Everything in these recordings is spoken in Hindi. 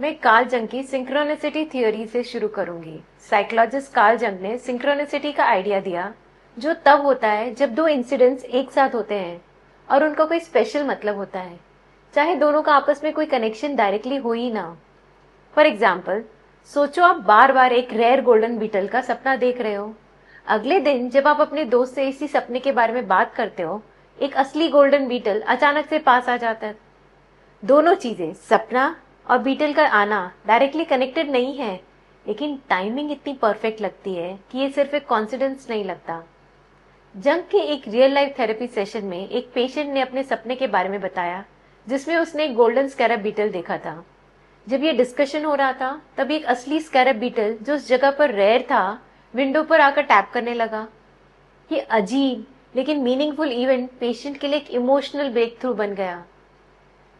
मैं कार्ल जंग की सिंक्रोनिसिटी थ्योरी से शुरू करूंगी। साइकोलॉजिस्ट कार्ल जंग ने सिंक्रोनिसिटी का आइडिया दिया, जो तब होता है जब दो इंसिडेंट्स एक साथ होते हैं और उनका कोई स्पेशल मतलब होता है, चाहे दोनों का आपस में कोई कनेक्शन डायरेक्टली हो ही ना। फॉर एग्जाम्पल, सोचो आप बार बार एक रेयर गोल्डन बीटल का सपना देख रहे हो। अगले दिन जब आप अपने दोस्त से इसी सपने के बारे में बात करते हो, एक असली गोल्डन बीटल अचानक से पास आ जाता है। दोनों चीजें, सपना और बीटल का आना, डायरेक्टली कनेक्टेड नहीं है, लेकिन टाइमिंग इतनी परफेक्ट लगती है कि ये सिर्फ एक कॉन्सिडेंस नहीं लगता। जंग के एक रियल लाइफ थेरेपी सेशन में एक पेशेंट ने अपने सपने के बारे में बताया, जिसमें उसने एक गोल्डन स्कैरब बीटल देखा था। जब ये डिस्कशन हो रहा था, तब एक असली स्कैरब बीटल जो उस जगह पर रेयर था, विंडो पर आकर टैप करने लगा। ये अजीब लेकिन मीनिंगफुल इवेंट पेशेंट के लिए एक इमोशनल ब्रेक थ्रू बन गया।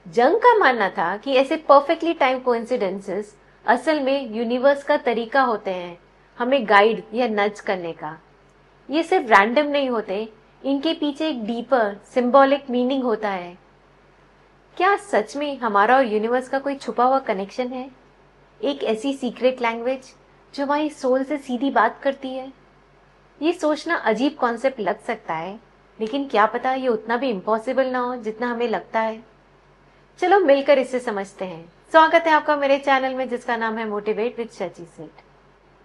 जंग का मानना था कि ऐसे परफेक्टली टाइम कोइंसिडेंसेस असल में यूनिवर्स का तरीका होते हैं हमें गाइड या नज करने का। ये सिर्फ रैंडम नहीं होते, इनके पीछे एक डीपर सिंबॉलिक मीनिंग होता है। क्या सच में हमारा और यूनिवर्स का कोई छुपा हुआ कनेक्शन है? एक ऐसी सीक्रेट लैंग्वेज जो हमारी सोल से सीधी बात करती है? ये सोचना अजीब कॉन्सेप्ट लग सकता है, लेकिन क्या पता ये उतना भी इम्पॉसिबल ना हो जितना हमें लगता है। चलो मिलकर इसे समझते हैं। स्वागत है आपका मेरे चैनल में, जिसका नाम है मोटिवेट विद शची सेठ।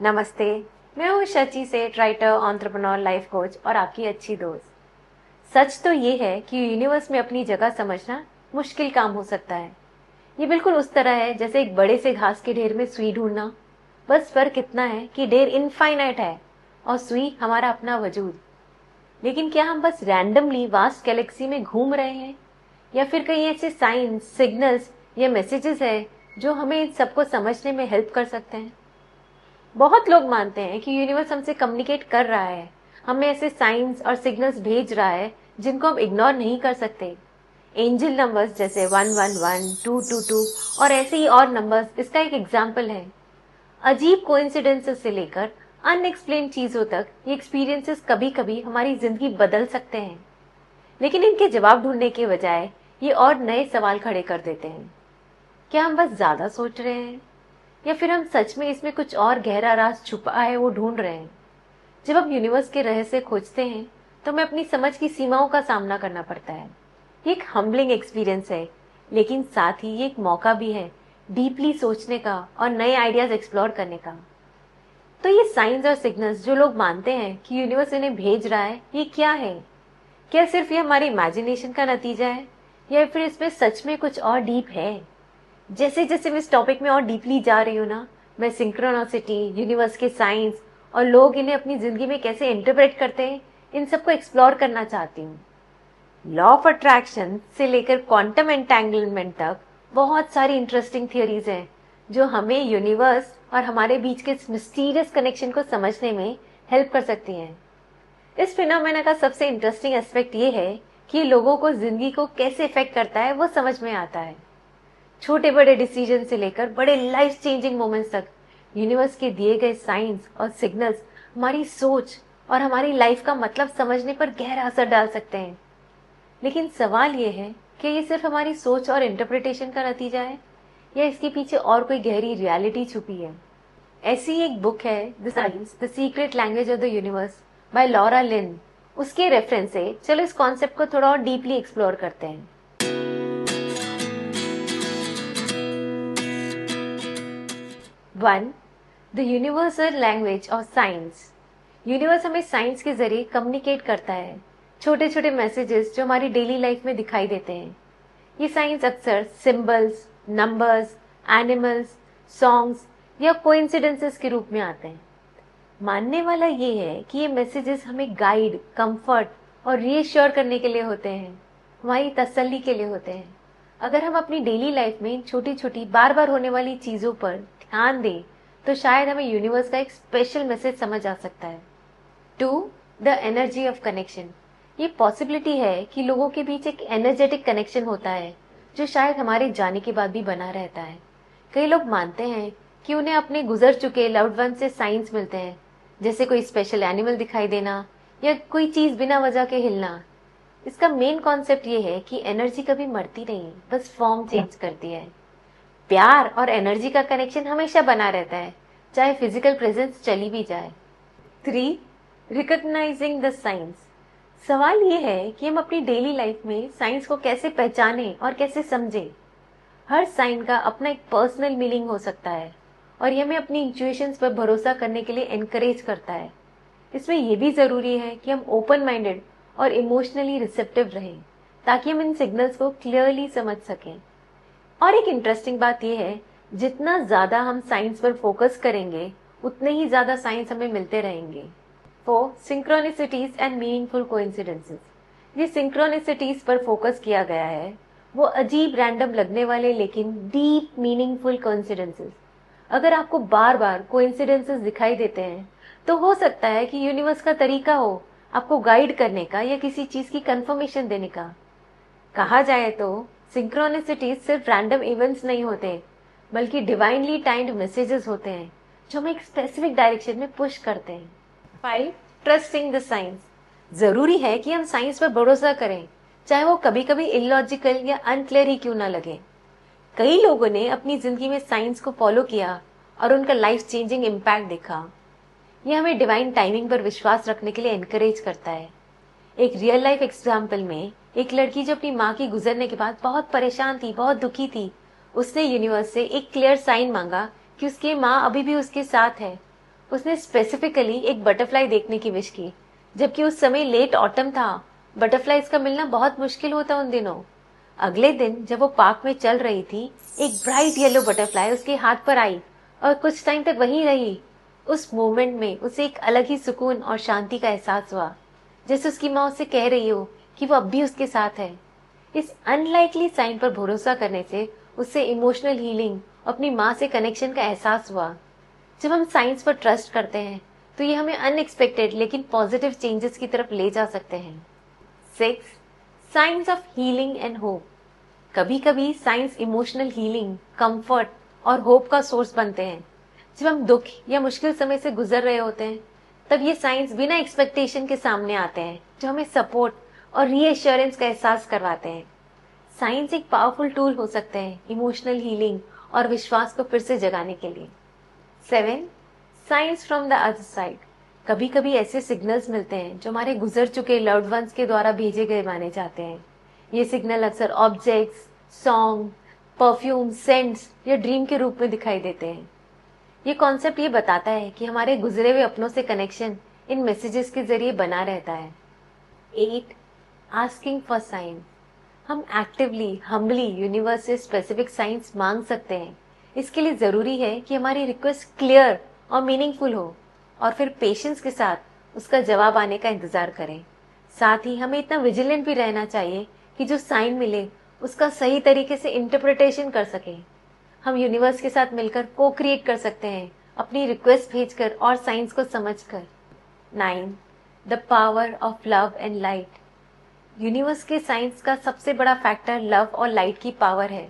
नमस्ते, मैं हूँ शची सेठ, राइटर, एंटरप्रेन्योर, लाइफ कोच और आपकी अच्छी दोस्त। सच तो ये है कि यूनिवर्स में अपनी जगह समझना मुश्किल काम हो सकता है। ये बिल्कुल उस तरह है जैसे एक बड़े से घास के ढेर में सुई ढूंढना। बस फर्क इतना है कि ढेर इनफाइनाइट है और सुई हमारा अपना वजूद। लेकिन क्या हम बस रैंडमली वास्ट गैलेक्सी में घूम रहे हैं, या फिर कहीं ऐसे साइंस, सिग्नल्स या मैसेजेस है जो हमें इन सबको समझने में हेल्प कर सकते हैं? बहुत लोग मानते हैं कि यूनिवर्स हमसे कम्युनिकेट कर रहा है, हमें ऐसे साइंस और सिग्नल्स भेज रहा है जिनको हम इग्नोर नहीं कर सकते। एंजल नंबर्स जैसे 111, 222 और ऐसे ही और नंबर्स इसका एक एग्जाम्पल है। अजीब कोइंसिडेंसेस से लेकर अनएक्सप्लेन चीजों तक ये एक्सपीरियंसेस कभी कभी हमारी जिंदगी बदल सकते हैं, लेकिन इनके जवाब ढूंढने के बजाय ये और नए सवाल खड़े कर देते हैं। क्या हम बस ज्यादा सोच रहे हैं, या फिर हम सच में इसमें कुछ और गहरा राज छुपा है वो ढूंढ रहे हैं? जब हम यूनिवर्स के रहस्य खोजते हैं, तो हमें अपनी समझ की सीमाओं का सामना करना पड़ता है। ये एक हम्बलिंग एक्सपीरियंस है, लेकिन साथ ही ये एक मौका भी है डीपली सोचने का और नए आइडियाज एक्सप्लोर करने का। तो ये साइंस और सिग्नल्स जो लोग मानते हैं कि यूनिवर्स इन्हें भेज रहा है, ये क्या है? क्या सिर्फ ये हमारी इमेजिनेशन का नतीजा है, या फिर इसमें सच में कुछ और डीप है? जैसे जैसे मैं इस टॉपिक में और डीपली जा रही हूँ ना, मैं सिंक्रोनिसिटी, यूनिवर्स के साइंस और लोग इन्हें अपनी जिंदगी में कैसे इंटरप्रेट करते हैं, इन सबको एक्सप्लोर करना चाहती हूँ। लॉ ऑफ अट्रैक्शन से लेकर क्वांटम एंटेंगलमेंट तक बहुत सारी इंटरेस्टिंग थियोरीज हैं जो हमें यूनिवर्स और हमारे बीच के इस मिस्टीरियस कनेक्शन को समझने में हेल्प कर सकती हैं। इस फिनोमेना का सबसे इंटरेस्टिंग एस्पेक्ट ये है कि लोगों को जिंदगी को कैसे इफेक्ट करता है वो समझ में आता है। छोटे बड़े डिसीजन से लेकर बड़े लाइफ चेंजिंग मोमेंट्स तक यूनिवर्स के दिए गए साइंस और सिग्नल्स हमारी सोच और हमारी लाइफ का मतलब समझने पर गहरा असर डाल सकते हैं। लेकिन सवाल ये है कि ये सिर्फ हमारी सोच और इंटरप्रिटेशन का नतीजा है, या इसके पीछे और कोई गहरी रियलिटी छुपी है? ऐसी एक बुक है the science the secret language of the universe by Laura Lynn. उसके रेफरेंस से चलो इस कॉन्सेप्ट को थोड़ा और डीपली एक्सप्लोर करते हैं। 1. The universal language of science. Universe हमें साइंस के जरिए कम्युनिकेट करता है, छोटे छोटे मैसेजेस जो हमारी डेली लाइफ में दिखाई देते हैं। ये साइंस अक्सर सिंबल्स, नंबर्स, एनिमल्स, सॉन्ग्स या कोइंसिडेंसेस के रूप में आते हैं। मानने वाला ये है कि ये मैसेजेस हमें गाइड, कंफर्ट और रीअश्योर करने के लिए होते हैं, हमारी तसल्ली के लिए होते हैं। अगर हम अपनी डेली लाइफ में छोटी छोटी बार बार होने वाली चीजों पर ध्यान दें, तो शायद हमें यूनिवर्स का एक स्पेशल मैसेज समझ आ सकता है। 2. The energy of connection. ये पॉसिबिलिटी है कि लोगों के बीच एक एनर्जेटिक कनेक्शन होता है जो शायद हमारे जाने के बाद भी बना रहता है। कई लोग मानते हैं कि उन्हें अपने गुजर चुके लव्ड वन से साइंस मिलते हैं, जैसे कोई स्पेशल एनिमल दिखाई देना या कोई चीज बिना वजह के हिलना। इसका मेन कॉन्सेप्ट ये है कि एनर्जी कभी मरती नहीं, बस फॉर्म चेंज करती है। प्यार और एनर्जी का कनेक्शन हमेशा बना रहता है, चाहे फिजिकल प्रेजेंस चली भी जाए। 3. Recognising the science. सवाल ये है कि हम अपनी डेली लाइफ में साइंस को कैसे पहचानें और कैसे समझें। हर साइन का अपना एक पर्सनल मीनिंग हो सकता है और ये हमें अपनी इंट्यूशंस पर भरोसा करने के लिए एनकरेज करता है। इसमें यह भी जरूरी है कि हम ओपन माइंडेड और इमोशनली रिसेप्टिव रहें ताकि हम इन सिग्नल्स को क्लियरली समझ सकें। और एक इंटरेस्टिंग बात यह है, जितना ज्यादा हम साइंस पर फोकस करेंगे उतने ही ज्यादा साइंस हमें मिलते रहेंगे। 4. सिंक्रोनिसिटीज एंड मीनिंगफुल कोइंसिडेंसेस। ये सिंक्रोनिसिटीज पर फोकस किया गया है, वो अजीब रैंडम लगने वाले लेकिन डीप मीनिंगफुल कोइंसिडेंसेस। अगर आपको बार बार कोइंसिडेंसेस दिखाई देते हैं तो हो सकता है कि यूनिवर्स का तरीका हो आपको गाइड करने का या किसी चीज की कंफर्मेशन देने का। कहा जाए तो सिंक्रोनिसिटीज सिर्फ रैंडम इवेंट्स नहीं होते, बल्कि डिवाइनली टाइम्ड मैसेजेस होते हैं जो हमें एक स्पेसिफिक डायरेक्शन में पुश करते हैं। 5. Trusting the science. जरूरी है कि हम साइंस पर भरोसा करें, चाहे वो कभी कभी इलॉजिकल या अनक्लियर ही क्यों ना लगे। कई लोगों ने अपनी जिंदगी में साइंस को फॉलो किया और उनका लाइफ चेंजिंग इम्पैक्ट देखा। यह हमें डिवाइन टाइमिंग पर विश्वास रखने के लिए एनकरेज करता है। एक रियल लाइफ एग्जाम्पल में एक लड़की जो अपनी माँ की गुजरने के बाद बहुत परेशान थी, बहुत दुखी थी, उसने यूनिवर्स से एक क्लियर साइन मांगा कि उसकी माँ अभी भी उसके साथ है। उसने स्पेसिफिकली एक बटरफ्लाई देखने की विश की, जबकि उस समय लेट ऑटम था। बटरफ्लाईज का मिलना बहुत मुश्किल होता उन दिनों। अगले दिन जब वो पार्क में चल रही थी, एक ब्राइट येलो बटरफ्लाई उसके हाथ पर आई और कुछ टाइम तक वहीं रही। उस मोमेंट में उसे एक अलग ही सुकून और शांति का एहसास हुआ, जैसे उसकी माँ उसे कह रही हो कि वो अब भी उसके साथ है। इस अनलाइकली साइन पर भरोसा करने से उससे इमोशनल हीलिंग, अपनी माँ से कनेक्शन का एहसास हुआ। जब हम साइंस पर ट्रस्ट करते हैं तो ये हमें अनएक्सपेक्टेड लेकिन पॉजिटिव चेंजेस की तरफ ले जा सकते हैं। 6. Science of healing and hope. कभी कभी साइंस इमोशनल हीलिंग, कंफर्ट और होप का सोर्स बनते हैं। जब हम दुख या मुश्किल समय से गुजर रहे होते हैं, तब ये साइंस बिना एक्सपेक्टेशन के सामने आते हैं, जो हमें सपोर्ट और रीएश्योरेंस का एहसास करवाते हैं। साइंस एक पावरफुल टूल हो सकते हैं इमोशनल हीलिंग और विश्वास को फिर से जगाने के लिए। 7. Science from the other side. कभी कभी ऐसे सिग्नल्स मिलते हैं जो हमारे गुजर चुके लव्ड वंस के द्वारा भेजे गए माने जाते हैं। ये सिग्नल अक्सर ऑब्जेक्ट्स, सॉन्ग, परफ्यूम, सेंट्स या ड्रीम के रूप में दिखाई देते हैं। ये कॉन्सेप्ट ये बताता है कि हमारे गुजरे हुए अपनों से कनेक्शन इन मैसेजेस के जरिए बना रहता है। 8. Asking for sign. हम एक्टिवली, हम्बली यूनिवर्स से स्पेसिफिक साइंस मांग सकते हैं। इसके लिए जरूरी है कि हमारी रिक्वेस्ट क्लियर और मीनिंगफुल हो और फिर पेशेंस के साथ उसका जवाब आने का इंतजार करें। साथ ही हमें इतना विजिलेंट भी रहना चाहिए कि जो साइन मिले उसका सही तरीके से इंटरप्रिटेशन कर सकें। हम यूनिवर्स के साथ मिलकर को क्रिएट कर सकते हैं, अपनी रिक्वेस्ट भेजकर और साइंस को समझकर। 9. The power of love and light. Universe के साइंस का सबसे बड़ा फैक्टर लव और लाइट की पावर है।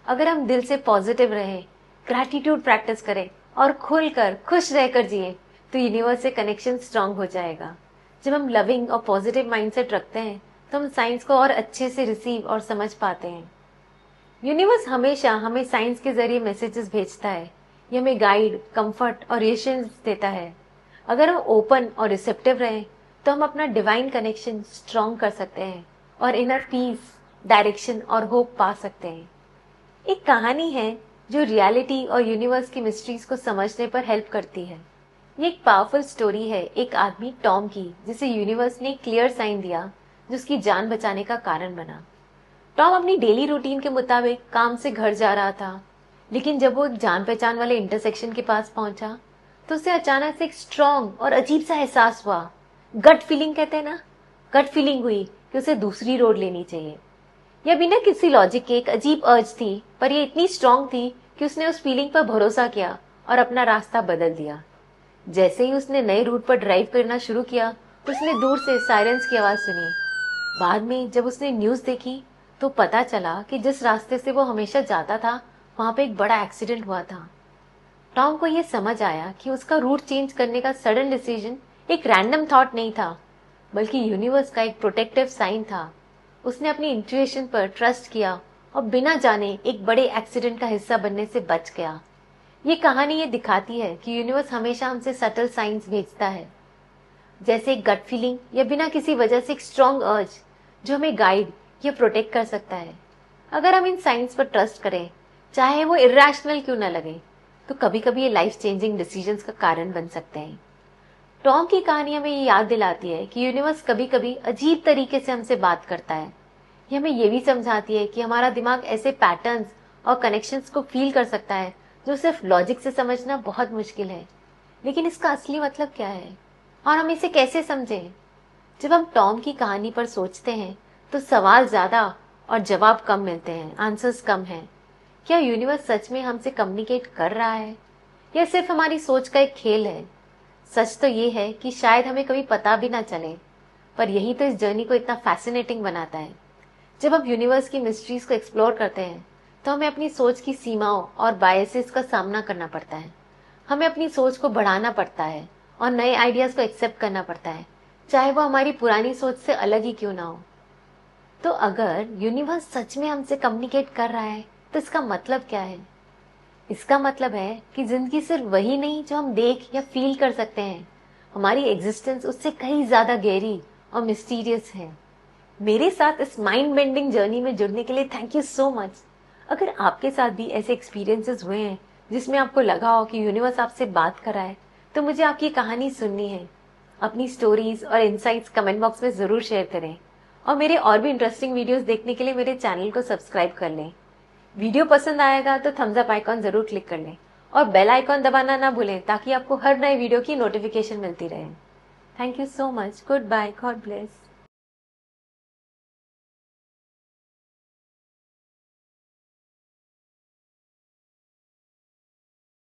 अगर हम दिल से पॉजिटिव रहें, ग्रैटिट्यूड प्रैक्टिस करें और खुलकर खुश रहकर जिए तो यूनिवर्स से कनेक्शन स्ट्रांग हो जाएगा। जब हम लविंग और पॉजिटिव माइंडसेट रखते हैं तो हम साइंस को और अच्छे से रिसीव और समझ पाते हैं। यूनिवर्स हमेशा हमें साइंस के जरिए मैसेजेस भेजता है। ये हमें गाइड, कंफर्ट और रिएश्योरेंस देता है। अगर हम ओपन और रिसेप्टिव रहें तो हम अपना डिवाइन कनेक्शन स्ट्रांग कर सकते हैं और इनर पीस, डायरेक्शन और होप पा सकते हैं। एक कहानी है जो रियलिटी और यूनिवर्स की मिस्ट्रीज को समझने पर हेल्प करती है। ये एक पावरफुल स्टोरी है एक आदमी टॉम की, जिसे यूनिवर्स ने एक क्लियर साइन दिया जो उसकी जान बचाने का कारण बना। टॉम अपनी डेली रूटीन के मुताबिक काम से घर जा रहा था, लेकिन जब वो एक जान पहचान वाले इंटरसेक्शन के पास पहुंचा तो उसे अचानक से एक स्ट्रॉन्ग और अजीब सा एहसास हुआ। गट फीलिंग कहते हैं ना, गट फीलिंग हुई कि उसे दूसरी रोड लेनी चाहिए। यह बिना किसी लॉजिक के एक अजीब अर्ज थी, पर यह इतनी स्ट्रांग थी कि उसने उस फीलिंग पर भरोसा किया और अपना रास्ता बदल दिया। जैसे ही उसने नए रूट पर ड्राइव करना शुरू किया, उसने दूर से सायरन्स की आवाज सुनी। बाद में जब उसने न्यूज देखी तो पता चला कि जिस रास्ते से वो हमेशा जाता था वहां पे एक बड़ा एक्सीडेंट हुआ था। टॉम को यह समझ आया कि उसका रूट चेंज करने का सडन डिसीजन एक रैंडम थॉट नहीं था, बल्कि यूनिवर्स का एक प्रोटेक्टिव साइन था। उसने अपनी इंट्यूशन पर ट्रस्ट किया और बिना जाने एक बड़े एक्सीडेंट का हिस्सा बनने से बच गया। ये कहानी ये दिखाती है कि यूनिवर्स हमेशा हमसे सटल साइंस भेजता है, जैसे एक गट फीलिंग या बिना किसी वजह से एक स्ट्रॉन्ग अर्ज जो हमें गाइड या प्रोटेक्ट कर सकता है। अगर हम इन साइंस पर ट्रस्ट करें, चाहे वो इरेशनल क्यों ना लगे, तो कभी कभी ये लाइफ चेंजिंग डिसीजंस का कारण बन सकते हैं। टॉम की कहानी हमें ये याद दिलाती है कि यूनिवर्स कभी कभी अजीब तरीके से हमसे बात करता है। ये हमें ये भी समझाती है कि हमारा दिमाग ऐसे पैटर्न्स और कनेक्शंस को फील कर सकता है जो सिर्फ लॉजिक से समझना बहुत मुश्किल है। लेकिन इसका असली मतलब क्या है और हम इसे कैसे समझें? जब हम टॉम की कहानी पर सोचते हैं तो सवाल ज्यादा और जवाब कम मिलते हैं, आंसर्स कम हैं। क्या यूनिवर्स सच में हमसे कम्युनिकेट कर रहा है या सिर्फ हमारी सोच का एक खेल है? सच तो ये है कि शायद हमें कभी पता भी ना चले, पर यही तो इस जर्नी को इतना फैसिनेटिंग बनाता है। जब हम यूनिवर्स की मिस्ट्रीज को एक्सप्लोर करते हैं तो हमें अपनी सोच की सीमाओं और बायसेस का सामना करना पड़ता है। हमें अपनी सोच को बढ़ाना पड़ता है और नए आइडियाज को एक्सेप्ट करना पड़ता है, चाहे वो हमारी पुरानी सोच से अलग ही क्यों ना हो। तो अगर यूनिवर्स सच में हमसे कम्युनिकेट कर रहा है तो इसका मतलब क्या है? इसका मतलब है कि जिंदगी सिर्फ वही नहीं जो हम देख या फील कर सकते हैं। हमारी एग्जिस्टेंस उससे कहीं ज्यादा गहरी और मिस्टीरियस है। मेरे साथ इस माइंड बेंडिंग जर्नी में जुड़ने के लिए थैंक यू सो मच। अगर आपके साथ भी ऐसे एक्सपीरियंसेस हुए हैं जिसमें आपको लगा हो कि यूनिवर्स आपसे बात कर रहा है, तो मुझे आपकी कहानी सुननी है। अपनी स्टोरीज और इनसाइट्स कमेंट बॉक्स में जरूर शेयर करें और मेरे और भी इंटरेस्टिंग वीडियोस देखने के लिए मेरे चैनल को सब्सक्राइब कर लें। वीडियो पसंद आएगा तो थम्स अप आइकॉन जरूर क्लिक कर लें और बेल आइकॉन दबाना ना भूलें ताकि आपको हर नए वीडियो की नोटिफिकेशन मिलती रहे। Thank you so much. Goodbye. God bless.